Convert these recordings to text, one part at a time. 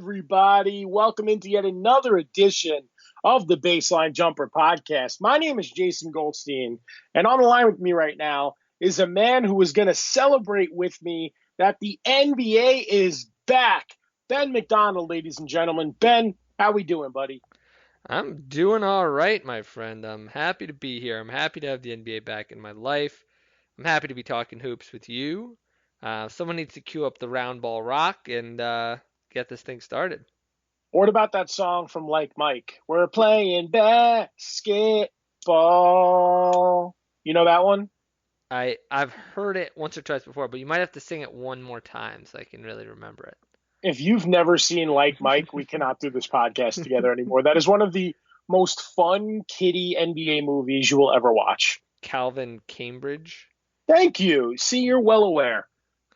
everybody? Welcome into yet another edition of the Baseline Jumper podcast. My name is Jason Goldstein, and on the line with me right now is a man who is going to celebrate with me that the NBA is back. Ben McDonald, ladies and gentlemen. Ben, how we doing, buddy? I'm doing all right, my friend. I'm happy to be here. I'm happy to have the NBA back in my life. I'm happy to be talking hoops with you. Someone needs to cue up the round ball rock and get this thing started. What about that song from Like Mike? We're playing basketball. You know that one? I've heard it once or twice before, but you might have to sing it one more time so I can really remember If you've never seen Like Mike, we cannot do this podcast together anymore. That is one of the most fun kiddie NBA movies you will ever watch. it. Calvin Cambridge. Thank you. See, you're well aware.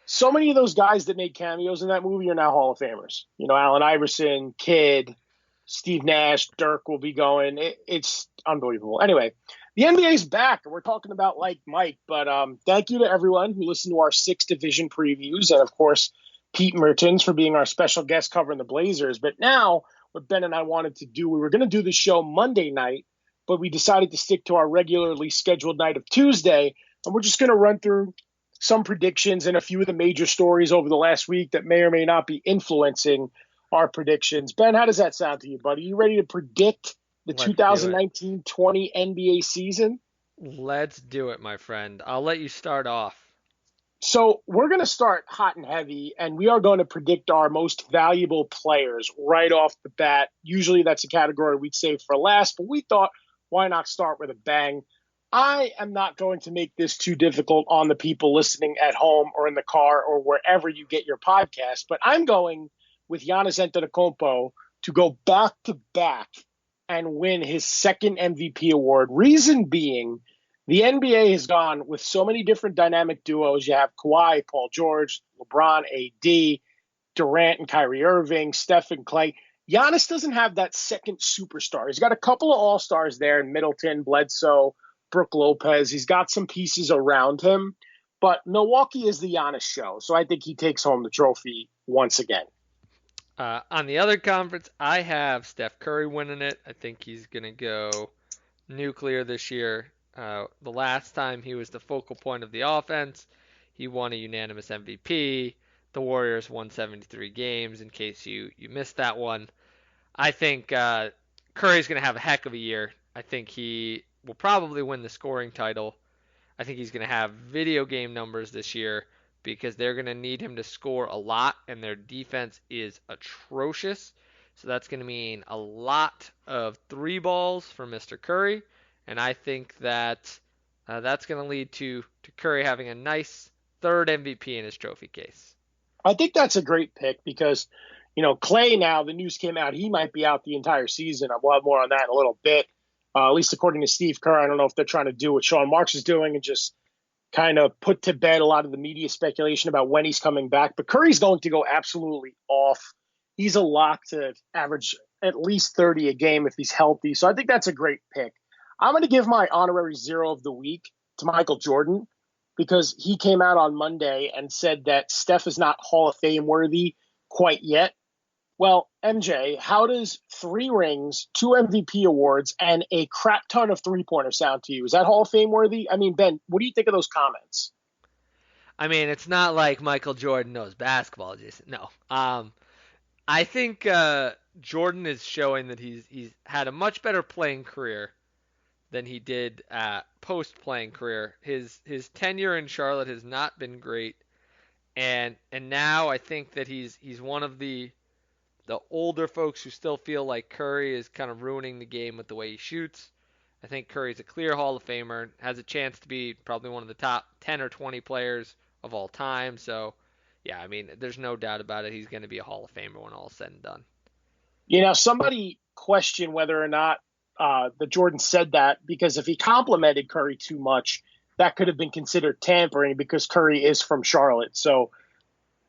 So many of those guys that made cameos in that movie are now Hall of Famers. You know, Allen Iverson, Kidd, Steve Nash, Dirk will be going. It's unbelievable. Anyway, the NBA is back, and we're talking about Like Mike. But thank you to everyone who listened to our six division previews, and of course, Pete Mertens for being our special guest covering the Blazers. But now, what Ben and I wanted to do, we were going to do the show Monday night, but we decided to stick to our regularly scheduled night of Tuesday, and we're just going to run through some predictions and a few of the major stories over the last week that may or may not be influencing our predictions. Ben, how does that sound to you, buddy? You ready to predict the Let's do it. 2019-20 NBA season? Let's do it, my friend. I'll let you start off. So we're going to start hot and heavy, and we are going to predict our most valuable players right off the bat. Usually that's a category we'd save for last, but we thought, why not start with a bang? I am not going to make this too difficult on the people listening at home or in the car or wherever you get your podcast, but I'm going with Giannis Antetokounmpo to go back to back and win his second MVP award. Reason being, the NBA has gone with so many different dynamic duos. You have Kawhi, Paul George, LeBron, AD, Durant and Kyrie Irving, Steph and Clay. Giannis doesn't have that second superstar. He's got a couple of all-stars there in Middleton, Bledsoe, Brooke Lopez. He's got some pieces around him, but Milwaukee is the Giannis show. So I think he takes home the trophy once again. On the other conference, I have Steph Curry winning it. I think he's going to go nuclear this year. The last time he was the focal point of the offense, he won a unanimous MVP. The Warriors won 73 games, in case you missed that one. I think Curry's going to have a heck of a year. I think he will probably win the scoring title. I think he's going to have video game numbers this year because they're going to need him to score a lot, and their defense is atrocious. So that's going to mean a lot of three balls for Mr. Curry, and I think that that's going to lead to Curry having a nice third MVP in his trophy case. I think that's a great pick because, you know, Clay now, the news came out, he might be out the entire season. We'll have more on that in a little bit. At least according to Steve Kerr. I don't know if they're trying to do what Sean Marks is doing and just kind of put to bed a lot of the media speculation about when he's coming back. But Curry's going to go absolutely off. He's a lock to average at least 30 a game if he's healthy. So I think that's a great pick. I'm going to give my honorary zero of the week to Michael Jordan because he came out on Monday and said that Steph is not Hall of Fame worthy quite yet. Well, MJ, how does three rings, two MVP awards, and a crap ton of three-pointers sound to you? Is that Hall of Fame worthy? I mean, Ben, what do you think of those comments? I mean, it's not like Michael Jordan knows basketball, Jason. No. I think Jordan is showing that he's had a much better playing career than he did post playing career. His tenure in Charlotte has not been great, and now I think that he's one of the older folks who still feel like Curry is kind of ruining the game with the way he shoots. I think Curry's a clear Hall of Famer, has a chance to be probably one of the top 10 or 20 players of all time. So, yeah, I mean, there's no doubt about it. He's going to be a Hall of Famer when all is said and done. You know, somebody questioned whether or not the Jordan said that because if he complimented Curry too much, that could have been considered tampering because Curry is from Charlotte. So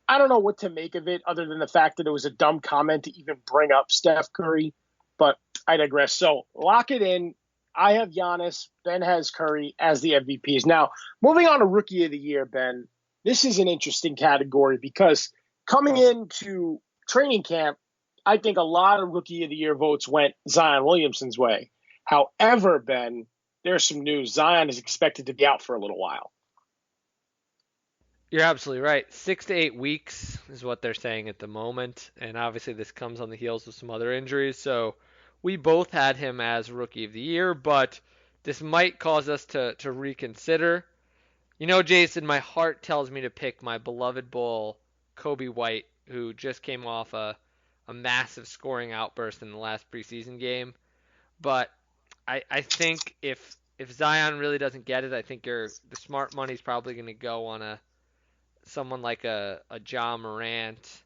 I don't know what to make of it other than the fact that it was a dumb comment to even bring up Steph Curry, but I digress. So lock it in. I have Giannis. Ben has Curry as the MVPs. Now, moving on to Rookie of the Year, Ben, this is an interesting category because coming into training camp, I think a lot of Rookie of the Year votes went Zion Williamson's way. However, Ben, there's some news. Zion is expected to be out for a little while. You're absolutely right. 6 to 8 weeks is what they're saying at the moment, and obviously this comes on the heels of some other injuries. So we both had him as Rookie of the Year, but this might cause us to reconsider. You know, Jason, my heart tells me to pick my beloved Bull, Kobe White, who just came off a massive scoring outburst in the last preseason game. But I think if Zion really doesn't get it, I think the smart money's probably going to go on someone like a Ja Morant,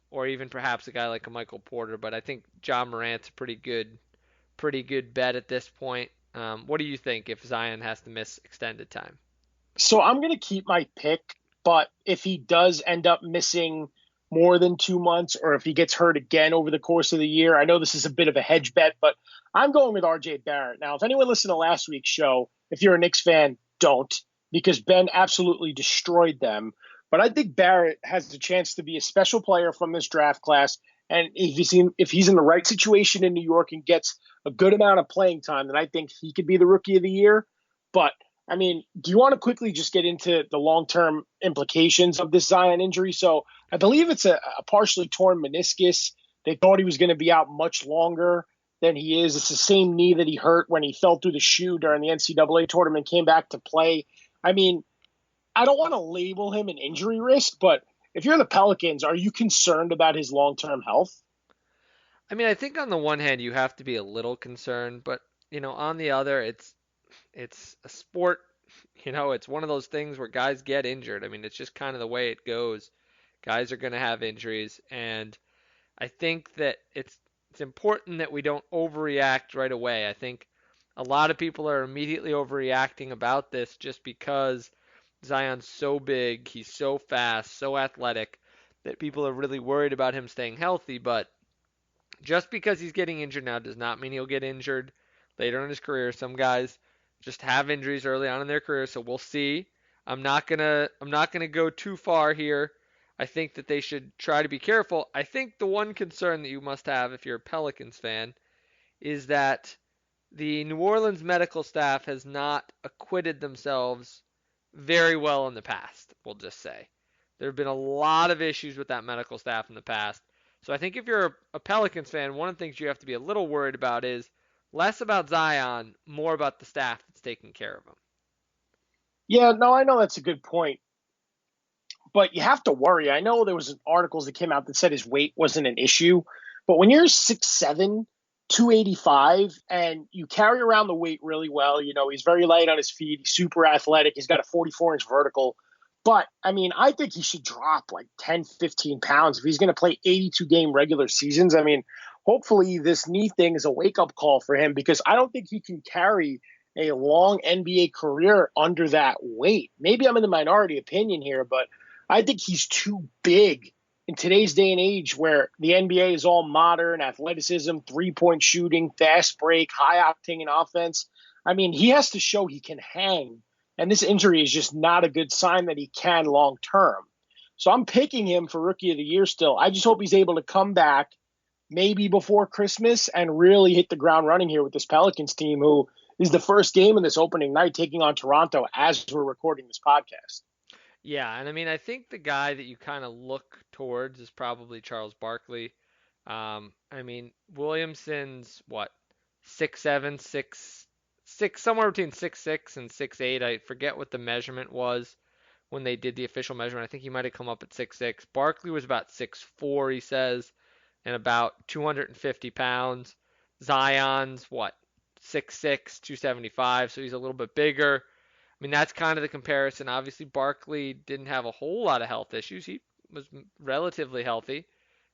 or even perhaps a guy like a Michael Porter. But I think Ja Morant's a pretty good bet at this point. What do you think if Zion has to miss extended time? So I'm going to keep my pick, but if he does end up missing more than 2 months or if he gets hurt again over the course of the year, I know this is a bit of a hedge bet, but I'm going with RJ Barrett. Now, if anyone listened to last week's show, if you're a Knicks fan, don't, because Ben absolutely destroyed them. But I think Barrett has the chance to be a special player from this draft class. And if he's in the right situation in New York and gets a good amount of playing time, then I think he could be the Rookie of the Year. But I mean, do you want to quickly just get into the long-term implications of this Zion injury? So I believe it's a partially torn meniscus. They thought he was going to be out much longer than he is. It's the same knee that he hurt when he fell through the shoe during the NCAA tournament, came back to play. I mean, I don't want to label him an injury risk, but if you're the Pelicans, are you concerned about his long-term health? I mean, I think on the one hand you have to be a little concerned, but on the other, it's a sport. It's one of those things where guys get injured. I mean, it's just kind of the way it goes. Guys are going to have injuries, and I think that it's important that we don't overreact right away. I think a lot of people are immediately overreacting about this just because Zion's so big, he's so fast, so athletic that people are really worried about him staying healthy, but just because he's getting injured now does not mean he'll get injured later in his career. Some guys just have injuries early on in their career, so we'll see. I'm not gonna go too far here. I think that they should try to be careful. I think the one concern that you must have if you're a Pelicans fan is that the New Orleans medical staff has not acquitted themselves very well in the past, we'll just say. There have been a lot of issues with that medical staff in the past. So I think if you're a Pelicans fan, one of the things you have to be a little worried about is less about Zion, more about the staff that's taking care of him. Yeah, no, I know that's a good point, but you have to worry. I know there was articles that came out that said his weight wasn't an issue, but when you're 6'7", 285, and you carry around the weight really well, he's very light on his feet, he's super athletic, he's got a 44-inch vertical. But I mean, I think he should drop like 10, 15 pounds if he's going to play 82 game regular seasons. I mean, hopefully this knee thing is a wake up call for him because I don't think he can carry a long NBA career under that weight. Maybe I'm in the minority opinion here, but I think he's too big in today's day and age where the NBA is all modern, athleticism, 3-point shooting, fast break, high octane offense. I mean, he has to show he can hang. And this injury is just not a good sign that he can long term. So I'm picking him for Rookie of the Year still. I just hope he's able to come back maybe before Christmas and really hit the ground running here with this Pelicans team, who is the first game in this opening night taking on Toronto as we're recording this podcast. Yeah, and I mean, I think the guy that you kind of look towards is probably Charles Barkley. I mean, Williamson's what, 6'7", 6'6", somewhere between 6'6" and 6'8". I forget what the measurement was when they did the official measurement. I think he might have come up at 6'6". Barkley was about 6'4", he says, and about 250 pounds. Zion's what, 6'6", 275, so he's a little bit bigger. I mean, that's kind of the comparison. Obviously, Barkley didn't have a whole lot of health issues. He was relatively healthy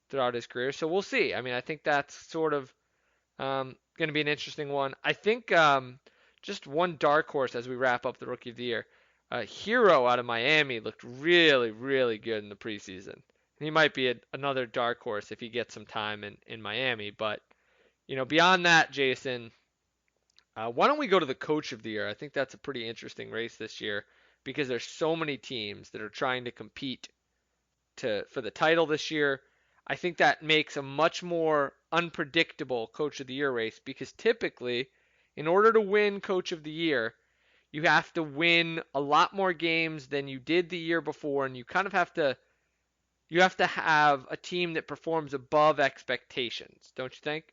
throughout his career. So we'll see. I mean, I think that's sort of going to be an interesting one. I think just one dark horse as we wrap up the Rookie of the Year. Hero out of Miami looked really, really good in the preseason. And he might be another dark horse if he gets some time in Miami. But, beyond that, Jason, why don't we go to the Coach of the Year? I think that's a pretty interesting race this year because there's so many teams that are trying to compete for the title this year. I think that makes a much more unpredictable Coach of the Year race because typically, in order to win Coach of the Year, you have to win a lot more games than you did the year before, and you kind of have a team that performs above expectations, don't you think?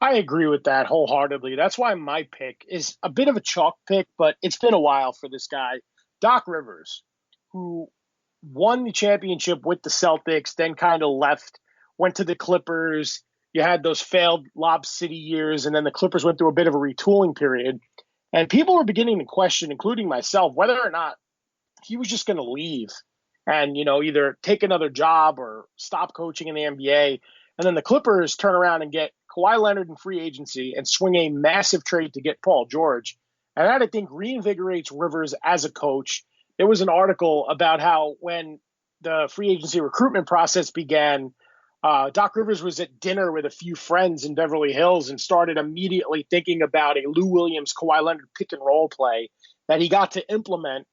I agree with that wholeheartedly. That's why my pick is a bit of a chalk pick, but it's been a while for this guy, Doc Rivers, who won the championship with the Celtics, then kind of left, went to the Clippers. You had those failed Lob City years, and then the Clippers went through a bit of a retooling period. And people were beginning to question, including myself, whether or not he was just going to leave and, either take another job or stop coaching in the NBA. And then the Clippers turn around and get Kawhi Leonard in free agency and swing a massive trade to get Paul George. And that, I think, reinvigorates Rivers as a coach. There was an article about how when the free agency recruitment process began, Doc Rivers was at dinner with a few friends in Beverly Hills and started immediately thinking about a Lou Williams, Kawhi Leonard pick and roll play that he got to implement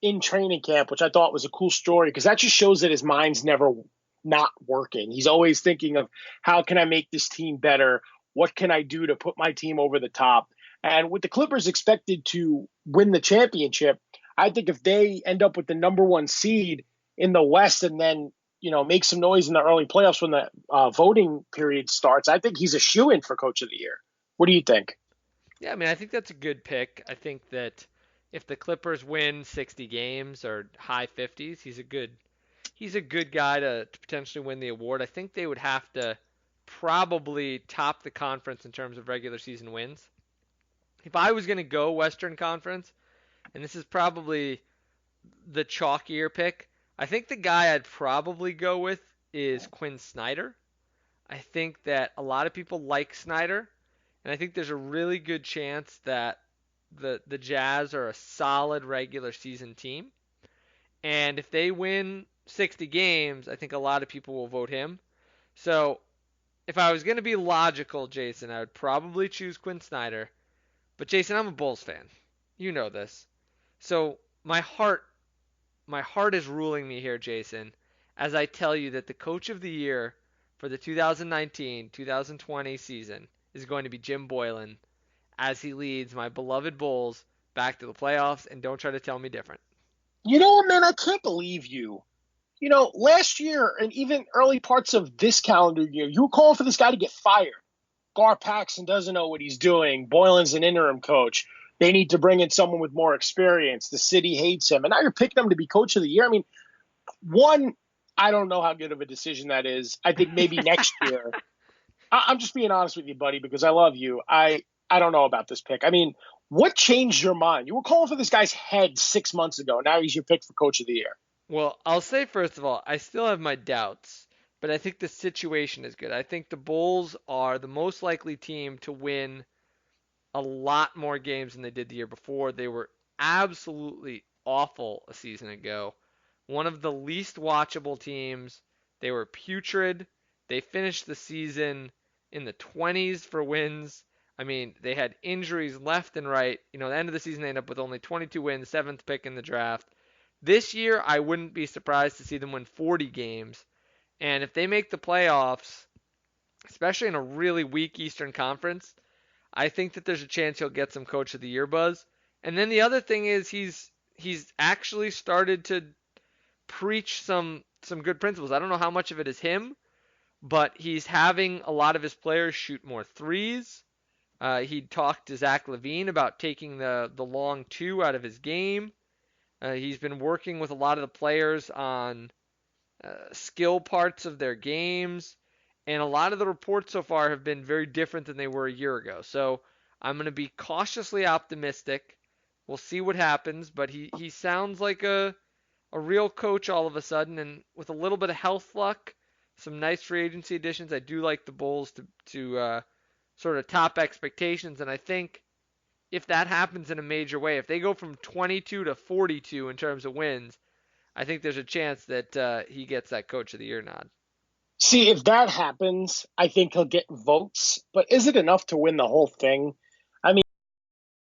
in training camp, which I thought was a cool story because that just shows that his mind's never not working. He's always thinking of how can I make this team better? What can I do to put my team over the top? And with the Clippers expected to win the championship, I think if they end up with the number one seed in the West and then, make some noise in the early playoffs when the voting period starts, I think he's a shoo-in for Coach of the Year. What do you think? Yeah, I mean, I think that's a good pick. I think that if the Clippers win 60 games or high 50s, he's a good guy to potentially win the award. I think they would have to probably top the conference in terms of regular season wins. If I was going to go Western Conference, and this is probably the chalkier pick, I think the guy I'd probably go with is Quinn Snyder. I think that a lot of people like Snyder, and I think there's a really good chance that the Jazz are a solid regular season team. And if they win 60 games, I think a lot of people will vote him. So if I was going to be logical, Jason, I would probably choose Quinn Snyder. But Jason, I'm a Bulls fan. You know this. So my heart is ruling me here, Jason, as I tell you that the coach of the year for the 2019-2020 season is going to be Jim Boylan as he leads my beloved Bulls back to the playoffs, and don't try to tell me different. You know what, man? I can't believe you. Last year and even early parts of this calendar year, you were calling for this guy to get fired. Gar Paxson doesn't know what he's doing. Boylan's an interim coach. They need to bring in someone with more experience. The city hates him. And now you're picking him to be coach of the year. I mean, one, I don't know how good of a decision that is. I think maybe next year. I'm just being honest with you, buddy, because I love you. I don't know about this pick. I mean, what changed your mind? You were calling for this guy's head 6 months ago. Now he's your pick for coach of the year. Well, I'll say first of all, I still have my doubts, but I think the situation is good. I think the Bulls are the most likely team to win a lot more games than they did the year before. They were absolutely awful a season ago. One of the least watchable teams. They were putrid. They finished the season in the 20s for wins. I mean, they had injuries left and right. The end of the season they ended up with only 22 wins, seventh pick in the draft. This year, I wouldn't be surprised to see them win 40 games. And if they make the playoffs, especially in a really weak Eastern Conference, I think that there's a chance he'll get some Coach of the Year buzz. And then the other thing is he's actually started to preach some good principles. I don't know how much of it is him, but he's having a lot of his players shoot more threes. He talked to Zach LaVine about taking the long two out of his game. He's been working with a lot of the players on skill parts of their games, and a lot of the reports so far have been very different than they were a year ago. So I'm going to be cautiously optimistic. We'll see what happens, but he sounds like a real coach all of a sudden, and with a little bit of health luck, some nice free agency additions, I do like the Bulls to sort of top expectations, and I think if that happens in a major way, if they go from 22 to 42 in terms of wins, I think there's a chance that he gets that Coach of the Year nod. See, if that happens, I think he'll get votes. But is it enough to win the whole thing? I mean,